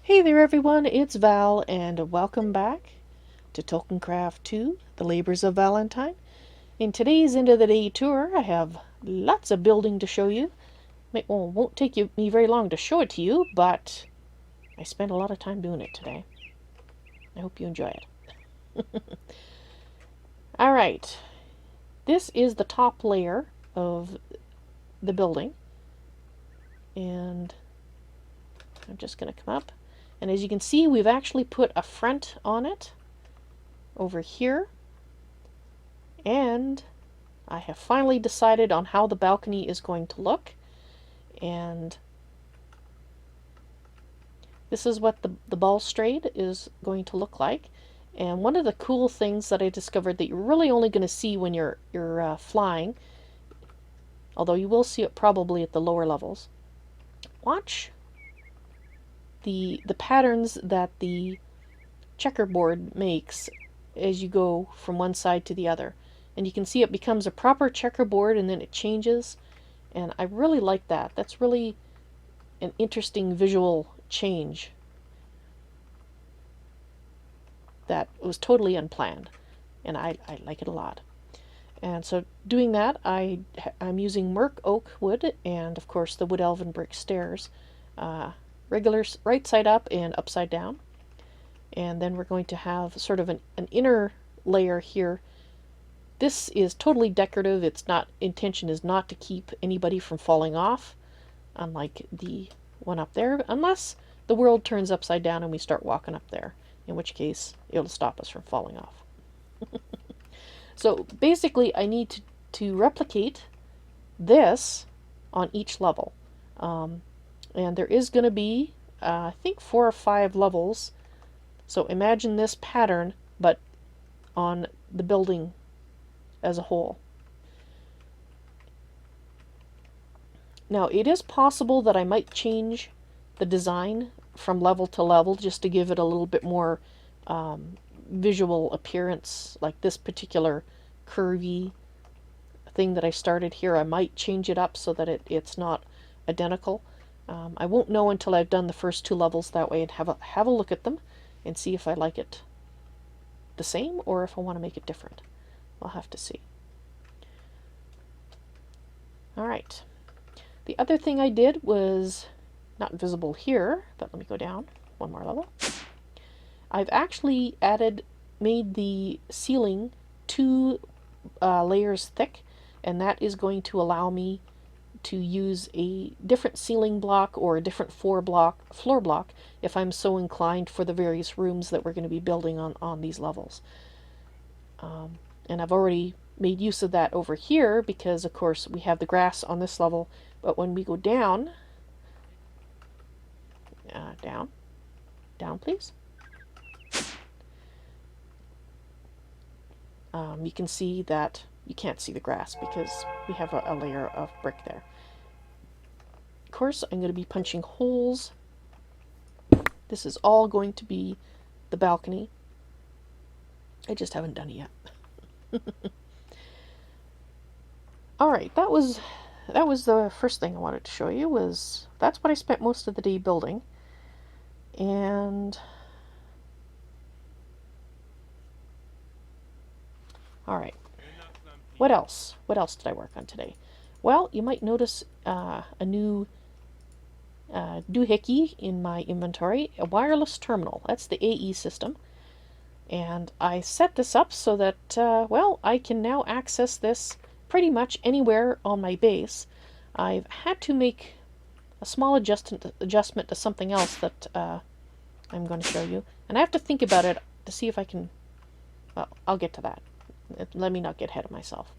Hey there everyone, it's Val and welcome back to Tolkiencraft II, The Labors of Valentine. In today's end of the day tour, I have lots of building to show you. Well, it won't take me very long to show it to you, but I spent a lot of time doing it today. I hope you enjoy it. Alright, this is the top layer of the building, and I'm just going to come up. And as you can see, we've actually put a front on it over here. And I have finally decided on how the balcony is going to look. And this is what the balustrade is going to look like. And one of the cool things that I discovered that you're really only going to see when you're flying, although you will see it probably at the lower levels, watch the patterns that the checkerboard makes as you go from one side to the other. And you can see it becomes a proper checkerboard and then it changes. And I really like that. That's really an interesting visual change that was totally unplanned. And I like it a lot. And so doing that, I'm using Merc Oak wood and of course the Wood Elven brick stairs. Regular right side up and upside down. And then we're going to have sort of an inner layer here. This is totally decorative. Its intention is not to keep anybody from falling off, unlike the one up there, unless the world turns upside down and we start walking up there, in which case it'll stop us from falling off. So basically I need to replicate this on each level. And there is going to be, I think, 4 or 5 levels. So imagine this pattern, but on the building as a whole. Now, it is possible that I might change the design from level to level just to give it a little bit more visual appearance, like this particular curvy thing that I started here. I might change it up so that it's not identical. I won't know until I've done the first 2 levels that way and have a look at them and see if I like it the same or if I want to make it different. I'll have to see. Alright. The other thing I did was not visible here, but let me go down one more level. I've actually made the ceiling 2 layers thick, and that is going to allow me to use a different ceiling block or a different floor block if I'm so inclined for the various rooms that we're going to be building on these levels. And I've already made use of that over here because of course we have the grass on this level, but when we go down, down please, you can see that you can't see the grass because we have a layer of brick there. Of course, I'm going to be punching holes. This is all going to be the balcony. I just haven't done it yet. Alright, that was the first thing I wanted to show you. That's what I spent most of the day building. And alright, what else? What else did I work on today? Well, you might notice a new doohickey in my inventory, a wireless terminal. That's the AE system. And I set this up so that, well, I can now access this pretty much anywhere on my base. I've had to make a small adjustment to something else that I'm going to show you. And I have to think about it to see if I can, well, I'll get to that. Let me not get ahead of myself.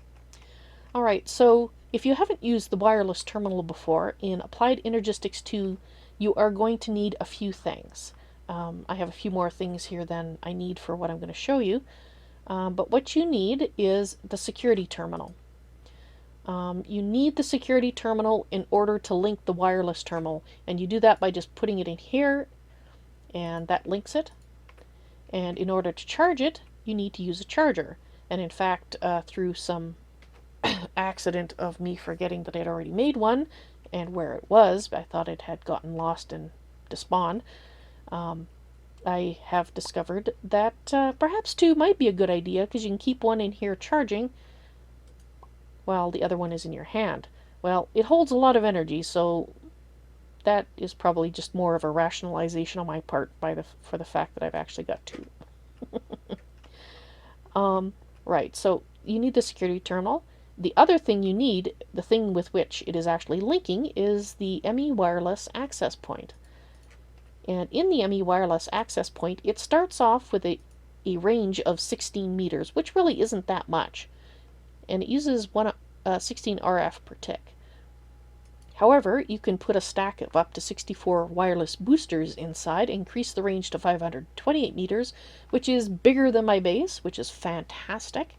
Alright, so if you haven't used the wireless terminal before, in Applied Energistics 2, you are going to need a few things. I have a few more things here than I need for what I'm going to show you. But what you need is the security terminal. You need the security terminal in order to link the wireless terminal. And you do that by just putting it in here, and that links it. And in order to charge it, you need to use a charger. And in fact, through some accident of me forgetting that I'd already made one and where it was, I thought it had gotten lost and despawned. I have discovered that perhaps two might be a good idea, because you can keep one in here charging while the other one is in your hand. Well, it holds a lot of energy, so that is probably just more of a rationalization on my part for the fact that I've actually got two. Right, so you need the security terminal. The other thing you need, the thing with which it is actually linking, is the ME wireless access point. And in the ME wireless access point, it starts off with a range of 16 meters, which really isn't that much. And it uses 16 RF per tick. However, you can put a stack of up to 64 wireless boosters inside, increase the range to 528 meters, which is bigger than my base, which is fantastic.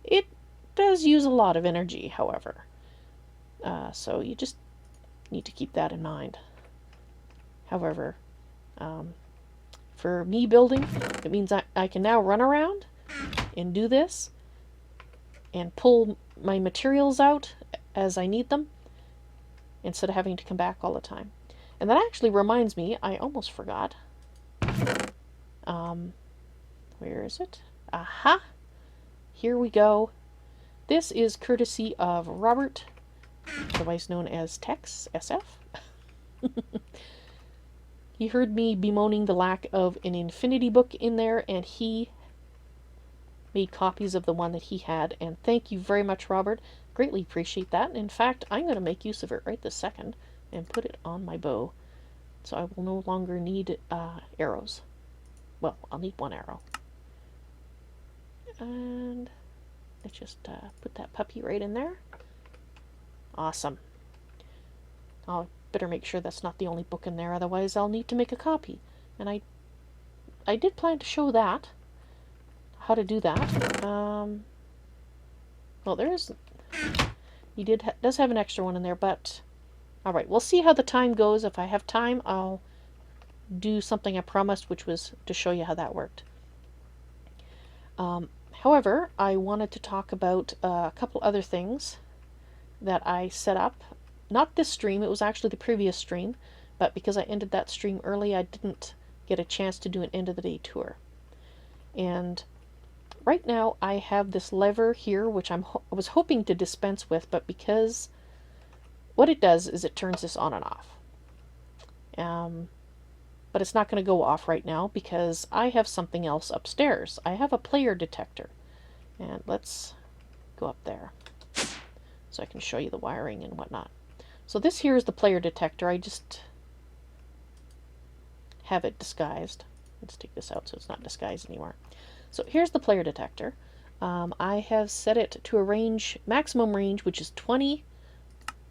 It does use a lot of energy, however. So you just need to keep that in mind. However, for me building, it means I can now run around and do this and pull my materials out as I need them, instead of having to come back all the time. And that actually reminds me, I almost forgot. Where is it? Aha! Here we go. This is courtesy of Robert, otherwise known as Tex SF. He heard me bemoaning the lack of an Infinity book in there, and he made copies of the one that he had. And thank you very much, Robert. Greatly appreciate that. In fact, I'm going to make use of it right this second and put it on my bow. So I will no longer need arrows. Well, I'll need one arrow. And let's just put that puppy right in there. Awesome. I'll better make sure that's not the only book in there, otherwise I'll need to make a copy. And I did plan to show that, how to do that. Well, he does have an extra one in there, but alright, we'll see how the time goes. If I have time, I'll do something I promised, which was to show you how that worked. However, I wanted to talk about a couple other things that I set up. Not this stream, it was actually the previous stream, but because I ended that stream early, I didn't get a chance to do an end of the day tour. And right now I have this lever here, which I was hoping to dispense with, but because what it does is it turns this on and off. But it's not going to go off right now because I have something else upstairs. I have a player detector. And let's go up there so I can show you the wiring and whatnot. So this here is the player detector. I just have it disguised. Let's take this out so it's not disguised anymore. So here's the player detector. I have set it to a range, maximum range, which is 20.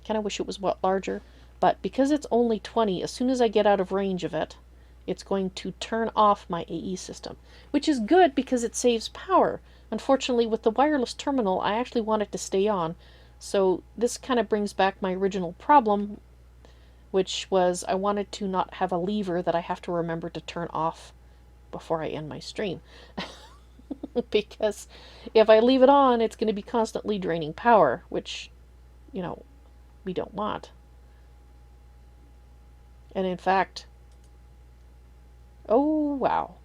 Kind of wish it was larger, but because it's only 20, as soon as I get out of range of it, it's going to turn off my AE system, which is good because it saves power. Unfortunately, with the wireless terminal, I actually want it to stay on. So this kind of brings back my original problem, which was I wanted to not have a lever that I have to remember to turn off before I end my stream. Because if I leave it on, it's going to be constantly draining power, which, you know, we don't want. And in fact, oh wow.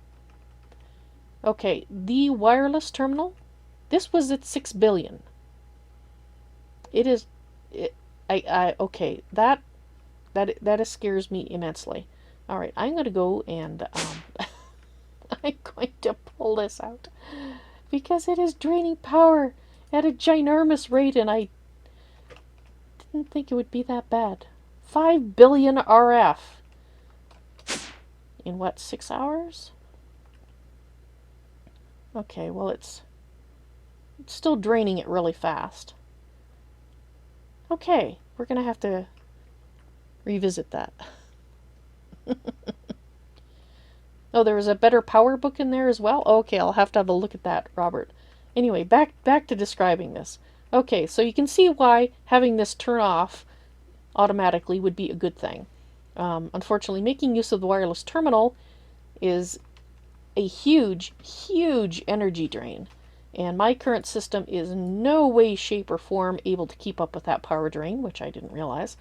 Okay, the wireless terminal, this was at 6 billion. It is, okay, that scares me immensely. All right, I'm going to go and I'm going to pull this out because it is draining power at a ginormous rate, and I didn't think it would be that bad. 5 billion RF in what, 6 hours? Okay, well it's still draining it really fast. Okay, we're gonna have to revisit that. Oh, there was a better power book in there as well? Okay, I'll have to have a look at that, Robert. Anyway, back to describing this. Okay, so you can see why having this turn off automatically would be a good thing. Unfortunately, making use of the wireless terminal is a huge, huge energy drain. And my current system is in no way, shape, or form able to keep up with that power drain, which I didn't realize.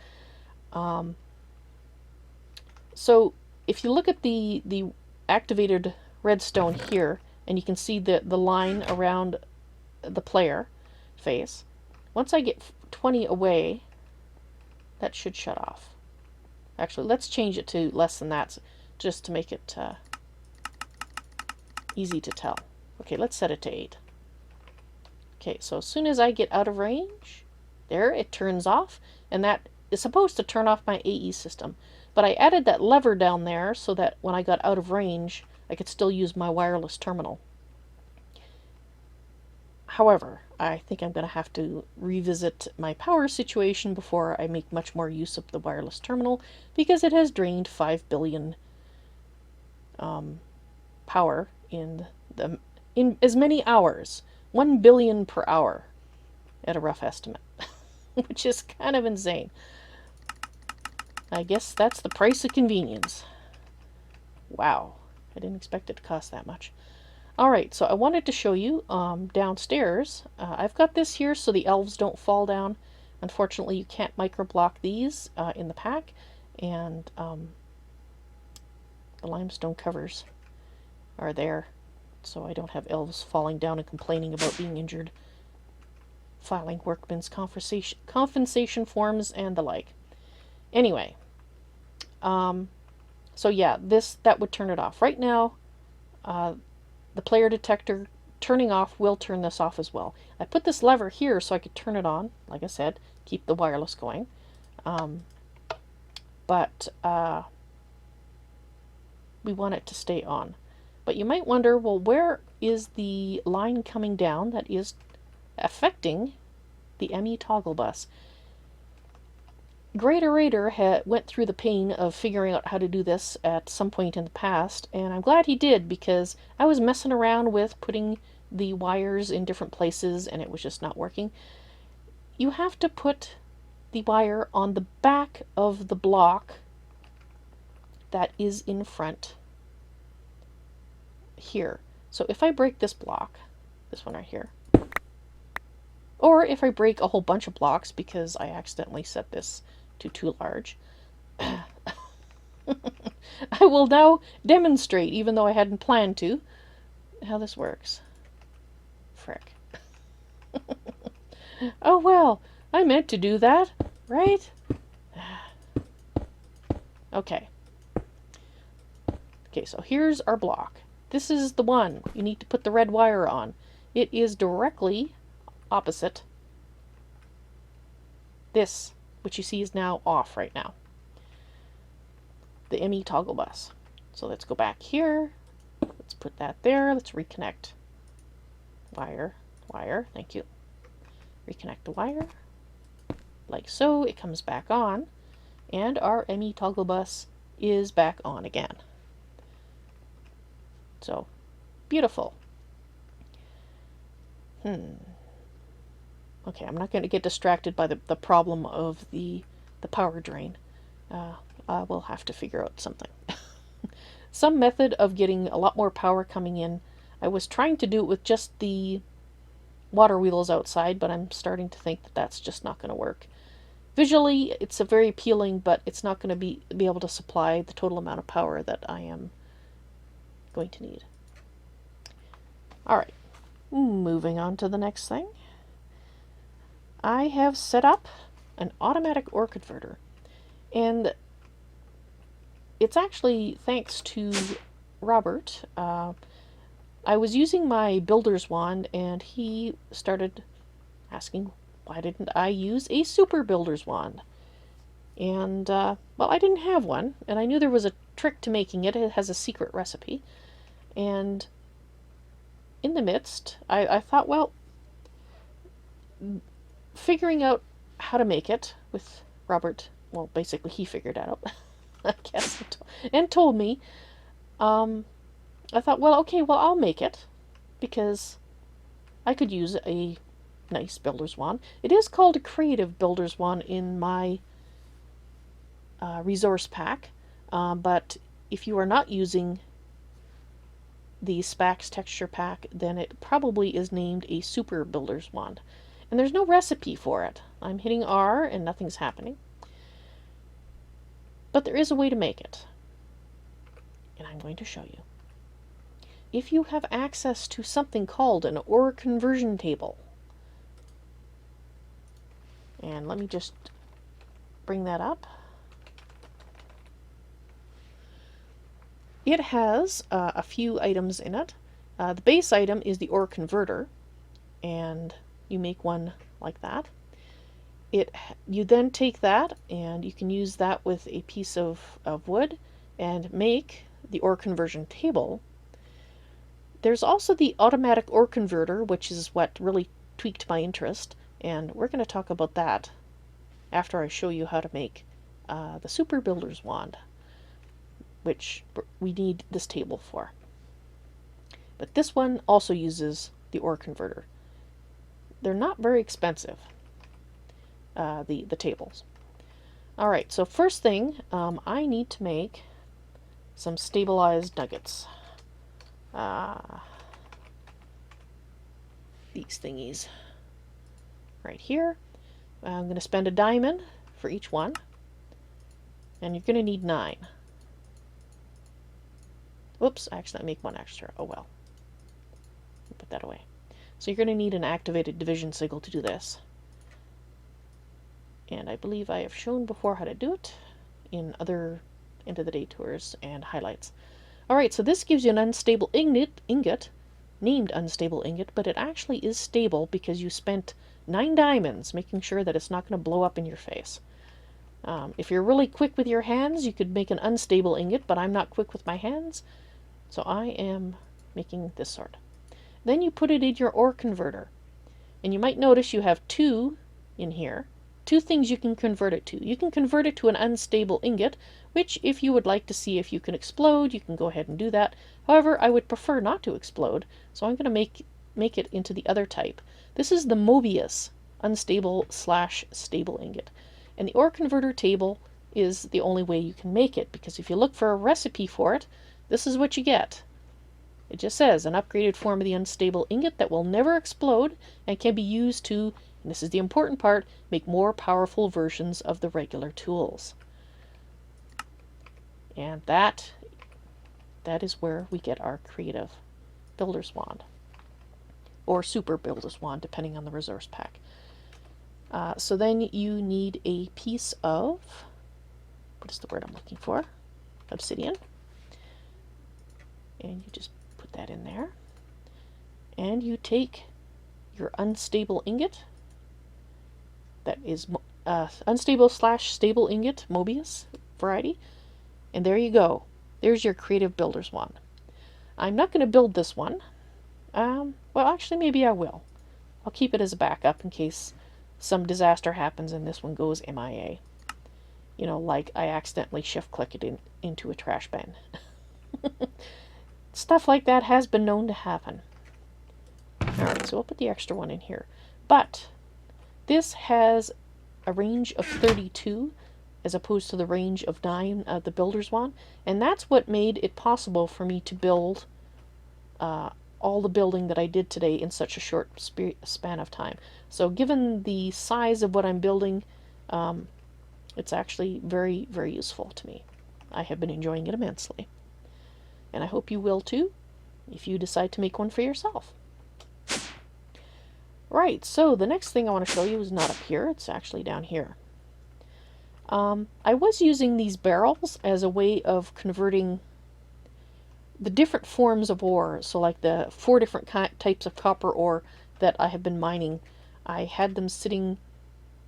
So if you look at the activated redstone here, and you can see the line around the player face, once I get 20 away, that should shut off. Actually, let's change it to less than that, just to make it easy to tell. Okay, let's set it to 8. Okay, so as soon as I get out of range, there, it turns off, and that is supposed to turn off my AE system. But I added that lever down there so that when I got out of range, I could still use my wireless terminal. However, I think I'm going to have to revisit my power situation before I make much more use of the wireless terminal, because it has drained 5 billion power in as many hours. 1 billion per hour at a rough estimate, which is kind of insane. I guess that's the price of convenience. Wow, I didn't expect it to cost that much. Alright, so I wanted to show you downstairs. I've got this here so the elves don't fall down. Unfortunately, you can't microblock these in the pack, and the limestone covers are there, so I don't have elves falling down and complaining about being injured, filing workman's compensation forms and the like. Anyway, so yeah, that would turn it off. Right now, the player detector turning off will turn this off as well. I put this lever here so I could turn it on, like I said, keep the wireless going. But we want it to stay on. But you might wonder, well, where is the line coming down that is affecting the ME toggle bus? Great Orator went through the pain of figuring out how to do this at some point in the past, and I'm glad he did, because I was messing around with putting the wires in different places and it was just not working. You have to put the wire on the back of the block that is in front here. So if I break this block, this one right here, or if I break a whole bunch of blocks because I accidentally set this to too large, I will now demonstrate, even though I hadn't planned to, how this works. Frick. Oh well, I meant to do that, right? Okay. Okay, so here's our block. This is the one you need to put the red wire on. It is directly opposite this, which you see is now off right now. The ME toggle bus. So let's go back here. Let's put that there. Let's reconnect. Wire, thank you. Reconnect the wire. Like so, it comes back on. And our ME toggle bus is back on again. So, beautiful. Okay, I'm not going to get distracted by the problem of the power drain. We'll have to figure out something. Some method of getting a lot more power coming in. I was trying to do it with just the water wheels outside, but I'm starting to think that that's just not going to work. Visually, it's a very appealing, but it's not going to be able to supply the total amount of power that I am going to need. Alright, moving on to the next thing. I have set up an automatic ore converter, and it's actually thanks to Robert. I was using my builder's wand, and he started asking why didn't I use a super builder's wand. And, well, I didn't have one, and I knew there was a trick to making it. It has a secret recipe. And in the midst, I thought, well, figuring out how to make it with Robert, well, basically he figured it out, I guess, and told me. I thought, well, okay, well, I'll make it, because I could use a nice builder's wand. It is called a creative builder's wand in my resource pack, but if you are not using the Spax texture pack, then it probably is named a super builder's wand. And there's no recipe for it. I'm hitting R and nothing's happening. But there is a way to make it. and I'm going to show you. If you have access to something called an ore conversion table, and let me just bring that up. It has a few items in it. The base item is the ore converter, and you make one like that. You then take that, and you can use that with a piece of wood and make the ore conversion table. There's also the automatic ore converter, which is what really tweaked my interest, and we're going to talk about that after I show you how to make the Super Builder's Wand, which we need this table for. But this one also uses the ore converter. They're not very expensive, the tables. Alright, so first thing, I need to make some stabilized nuggets. These thingies right here. I'm going to spend a diamond for each one, and you're going to need 9. Whoops, I accidentally make one extra. Oh well. Put that away. So you're going to need an activated division signal to do this. And I believe I have shown before how to do it in other End of the Day tours and highlights. Alright, so this gives you an unstable ingot, named unstable ingot, but it actually is stable because you spent 9 diamonds making sure that it's not going to blow up in your face. If you're really quick with your hands, you could make an unstable ingot, but I'm not quick with my hands, so I am making this sort. Then you put it in your ore converter, and you might notice you have 2 in here. 2 things you can convert it to. You can convert it to an unstable ingot, which if you would like to see if you can explode, you can go ahead and do that. However, I would prefer not to explode, so I'm going to make it into the other type. This is the Mobius unstable/stable ingot. And the ore converter table is the only way you can make it, because if you look for a recipe for it, this is what you get. It just says, an upgraded form of the unstable ingot that will never explode and can be used to, and this is the important part, make more powerful versions of the regular tools. And that is where we get our creative builder's wand. Or super builder's wand, depending on the resource pack. So then you need a piece of, what is the word I'm looking for? Obsidian. And you just put that in there. And you take your unstable ingot, that is unstable/stable ingot, Mobius variety, and there you go. There's your creative builder's wand. I'm not going to build this one. Well, actually, maybe I will. I'll keep it as a backup in case some disaster happens and this one goes MIA. You know, like I accidentally shift-click it into a trash bin. Stuff like that has been known to happen. Alright, so we'll put the extra one in here. But this has a range of 32 as opposed to the range of 9 of the builder's wand, and that's what made it possible for me to build all the building that I did today in such a short span of time. So given the size of what I'm building, it's actually very, very useful to me. I have been enjoying it immensely. And I hope you will too, if you decide to make one for yourself. Right, so the next thing I want to show you is not up here, it's actually down here. I was using these barrels as a way of converting the different forms of ore, so like the 4 different types of copper ore that I have been mining. I had them sitting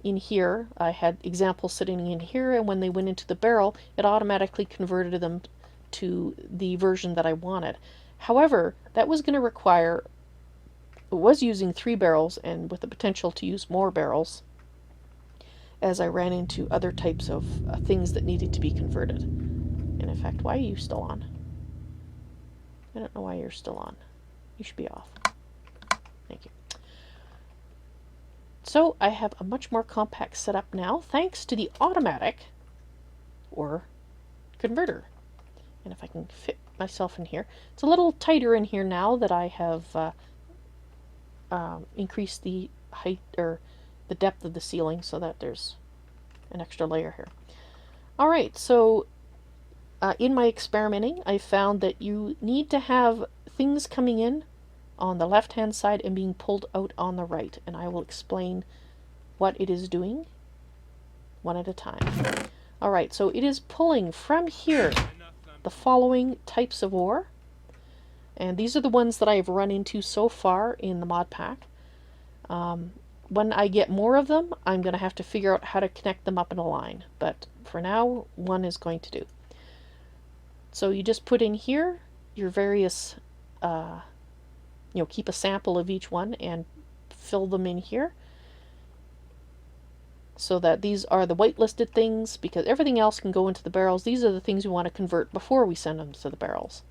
in here, I had examples sitting in here, and when they went into the barrel, it automatically converted them to the version that I wanted. However, that was going to require, it was using 3 barrels, and with the potential to use more barrels, as I ran into other types of things that needed to be converted. And in fact, why are you still on? I don't know why you're still on. You should be off. Thank you. So I have a much more compact setup now, thanks to the automatic ore converter. And if I can fit myself in here, it's a little tighter in here now that I have increased the height or the depth of the ceiling so that there's an extra layer here. Alright, so in my experimenting, I found that you need to have things coming in on the left-hand side and being pulled out on the right. And I will explain what it is doing one at a time. All right, so it is pulling from here the following types of ore. And these are the ones that I've run into so far in the mod pack. When I get more of them, I'm going to have to figure out how to connect them up in a line. But for now, one is going to do. So you just put in here your various, keep a sample of each one and fill them in here. So that these are the whitelisted things, because everything else can go into the barrels. These are the things we want to convert before we send them to the barrels.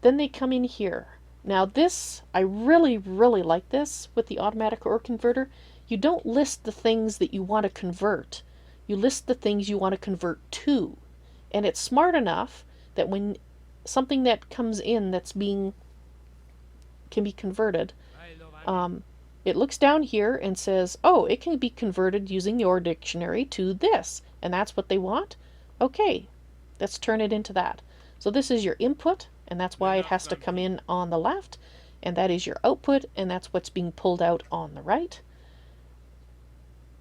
Then they come in here. Now this, I really, really like this with the automatic ore converter. You don't list the things that you want to convert. You list the things you want to convert to. And it's smart enough that when something that comes in that's can be converted, it looks down here and says, oh, it can be converted using the ore dictionary to this. And that's what they want? Okay, let's turn it into that. So this is your input, and that's why it has to come in on the left. And that is your output, and that's what's being pulled out on the right.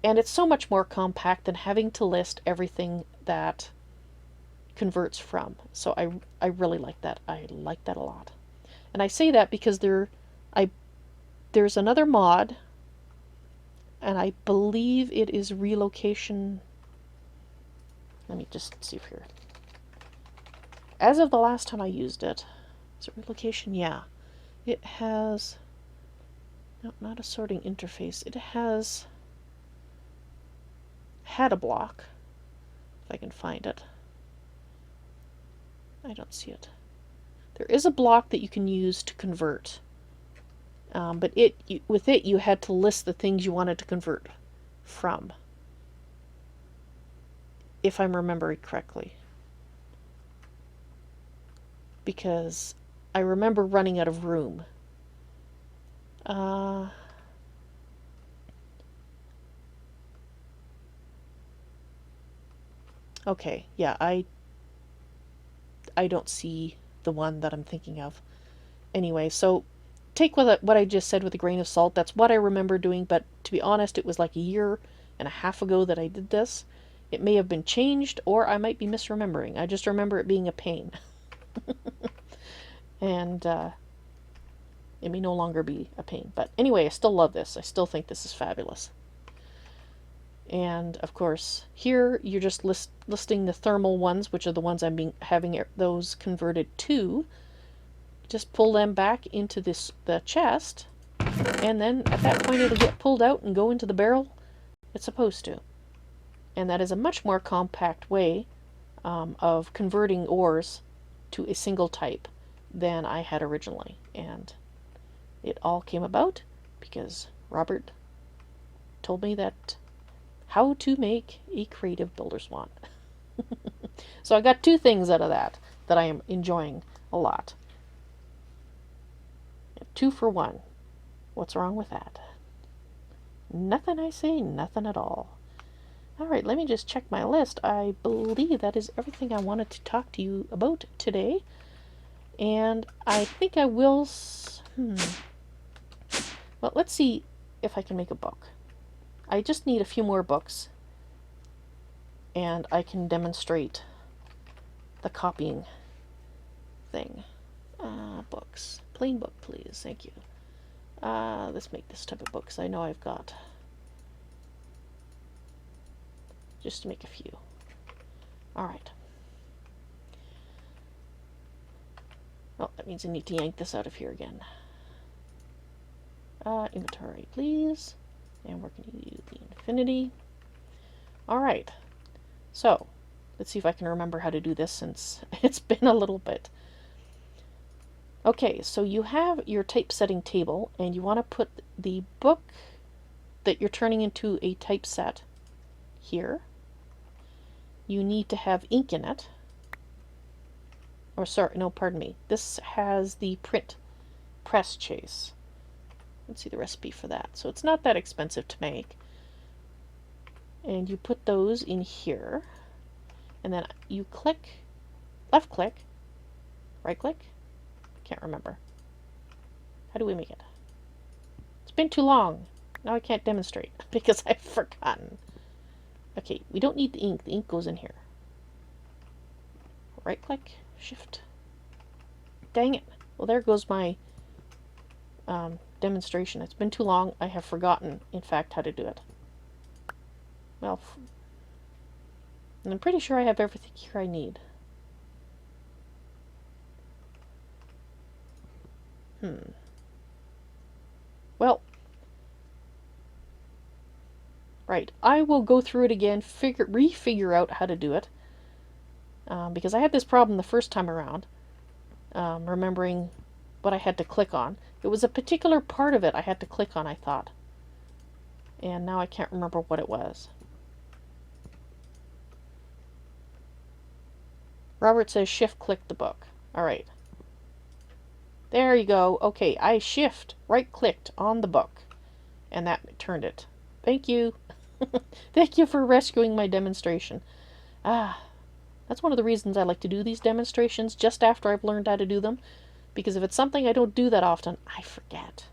And it's so much more compact than having to list everything that converts from. So I really like that. I like that a lot. And I say that because there's another mod, and I believe it is relocation. Let me just see here. As of the last time I used it, is it relocation? Yeah. It has, no, not a sorting interface. It has had a block, if I can find it. I don't see it. There is a block that you can use to convert. But with it, you had to list the things you wanted to convert from, if I'm remembering correctly. Because I remember running out of room. Okay, yeah, I don't see the one that I'm thinking of. Anyway, so take what I just said with a grain of salt. That's what I remember doing, but to be honest, it was like a year and a half ago that I did this. It may have been changed, or I might be misremembering. I just remember it being a pain. And it may no longer be a pain. But anyway, I still love this. I still think this is fabulous. And of course, here you're just listing the thermal ones, which are the ones I'm having those converted to. Just pull them back into the chest, and then at that point it'll get pulled out and go into the barrel it's supposed to. And that is a much more compact way of converting ores to a single type than I had originally. And it all came about because Robert told me that how to make a creative builder's wand. So I got two things out of that I am enjoying a lot. 2 for 1. What's wrong with that? Nothing, I say, nothing at all. Alright, let me just check my list. I believe that is everything I wanted to talk to you about today. And I think I will... Well, let's see if I can make a book. I just need a few more books, and I can demonstrate the copying thing. Books. Plain book, please. Thank you. Let's make this type of book, because I know I've got... Just to make a few. Alright. Oh, that means I need to yank this out of here again. Inventory, please. And we're going to use the infinity. Alright. So, let's see if I can remember how to do this, since it's been a little bit. Okay, so you have your typesetting table, and you want to put the book that you're turning into a typeset here. You need to have ink in it. Or sorry, no, pardon me. This has the press chase. Let's see the recipe for that. So it's not that expensive to make. And you put those in here. And then you click left click, right click. Can't remember. How do we make it? It's been too long. Now I can't demonstrate because I've forgotten. Okay, we don't need the ink. The ink goes in here. Right click, shift. Dang it. Well, there goes my demonstration. It's been too long. I have forgotten, in fact, how to do it. Well, and I'm pretty sure I have everything here I need. Well, right. I will go through it again, refigure out how to do it. Because I had this problem the first time around, remembering what I had to click on. It was a particular part of it I had to click on, I thought. And now I can't remember what it was. Robert says shift click the book. Alright. There you go. Okay, I shift right clicked on the book. And that turned it. Thank you. Thank you for rescuing my demonstration. That's one of the reasons I like to do these demonstrations just after I've learned how to do them. Because if it's something I don't do that often, I forget.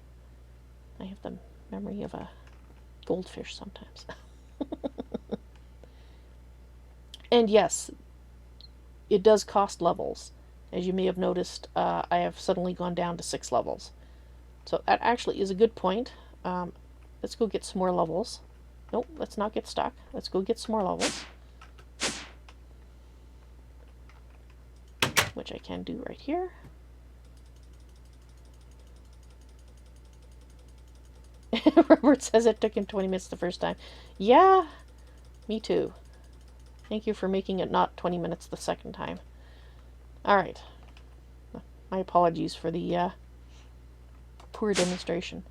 I have the memory of a goldfish sometimes. And yes, it does cost levels. As you may have noticed, I have suddenly gone down to 6 levels. So that actually is a good point. Let's go get some more levels. Nope, let's not get stuck. Let's go get some more levels. Which I can do right here. Robert says it took him 20 minutes the first time. Yeah, me too. Thank you for making it not 20 minutes the second time. Alright. My apologies for the poor demonstration.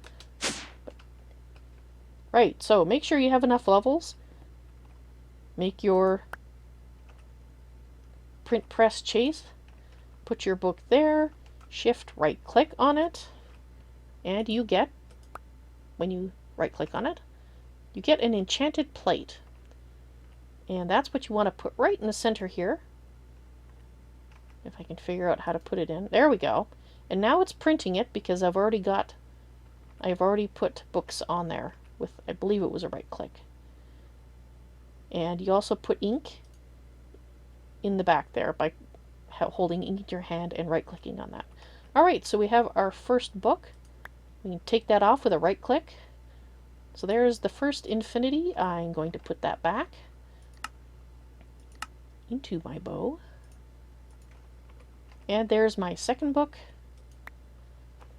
Right, so make sure you have enough levels. Make your print press chase. Put your book there. Shift right click on it. And you get, when you right click on it, you get an enchanted plate. And that's what you want to put right in the center here. If I can figure out how to put it in. There we go. And now it's printing it because I've already put books on there with, I believe it was a right click. And you also put ink in the back there by holding ink in your hand and right clicking on that. Alright, so we have our first book. We can take that off with a right click. So there's the first infinity. I'm going to put that back into my bow. And there's my second book.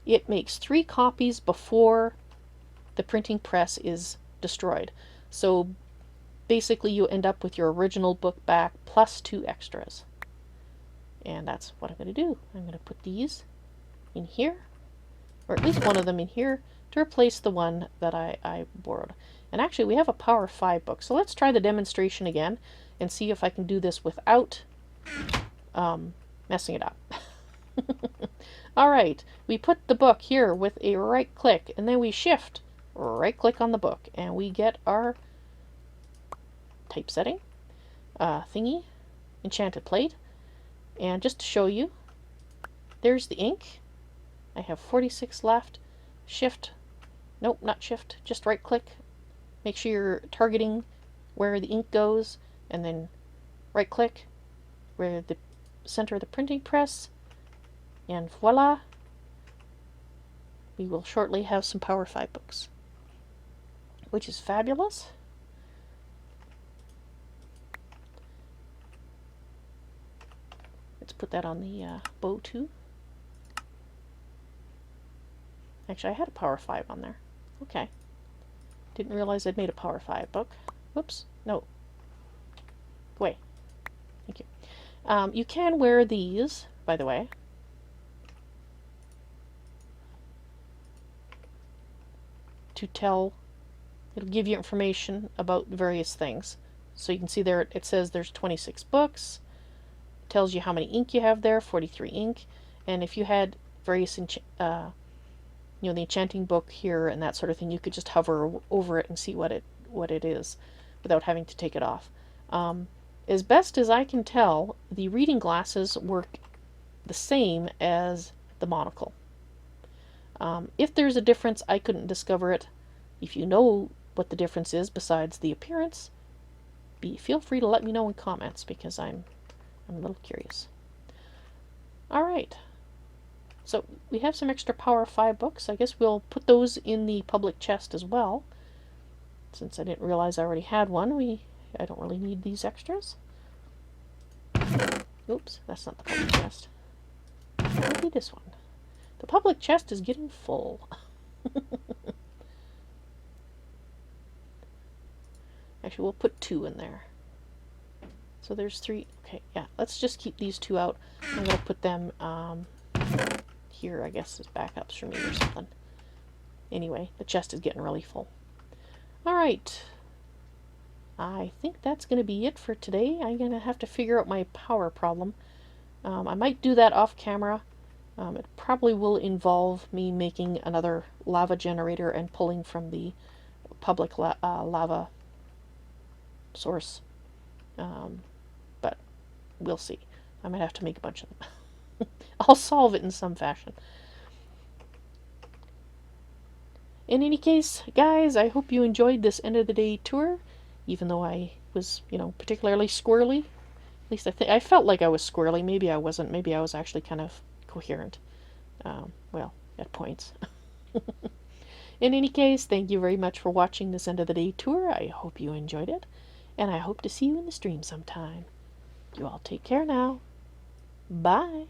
It makes 3 copies before the printing press is destroyed. So basically you end up with your original book back plus 2 extras. And that's what I'm going to do. I'm going to put these in here, or at least one of them in here, to replace the one that I borrowed. And actually we have a Power 5 book. So let's try the demonstration again and see if I can do this without messing it up. Alright, we put the book here with a right click, and then we shift right click on the book, and we get our typesetting thingy, enchanted plate. And just to show you, there's the ink. I have 46 left. Shift, nope, not shift, just right click. Make sure you're targeting where the ink goes, and then right click where the center of the printing press, and voila, we will shortly have some Power 5 books, which is fabulous. Let's put that on the bow too. Actually, I had a Power 5 on there. Okay. Didn't realize I'd made a Power 5 book. Whoops. No. Go away. Thank you. You can wear these, by the way. To tell, it'll give you information about various things. So you can see there it says there's 26 books. It tells you how many ink you have there, 43 ink. And if you had various you know, the enchanting book here and that sort of thing, you could just hover over it and see what it is without having to take it off. as best as I can tell, the reading glasses work the same as the monocle. If there's a difference, I couldn't discover it. If you know what the difference is besides the appearance, feel free to let me know in comments, because I'm a little curious. Alright, so we have some extra Power 5 books. I guess we'll put those in the public chest as well. Since I didn't realize I already had one, I don't really need these extras. Oops, that's not the public chest. Maybe this one. The public chest is getting full. Actually, we'll put 2 in there. So there's 3. Okay, yeah, let's just keep these 2 out. I'm going to put them here, I guess, as backups for me or something. Anyway, the chest is getting really full. Alright. I think that's going to be it for today. I'm going to have to figure out my power problem. I might do that off camera. It probably will involve me making another lava generator and pulling from the public lava source. But we'll see. I might have to make a bunch of them. I'll solve it in some fashion. In any case, guys, I hope you enjoyed this end of the day tour, even though I was, particularly squirrely. At least I felt like I was squirrely. Maybe I wasn't. Maybe I was actually kind of coherent. Well, at points. In any case, thank you very much for watching this end of the day tour. I hope you enjoyed it, and I hope to see you in the stream sometime. You all take care now. Bye.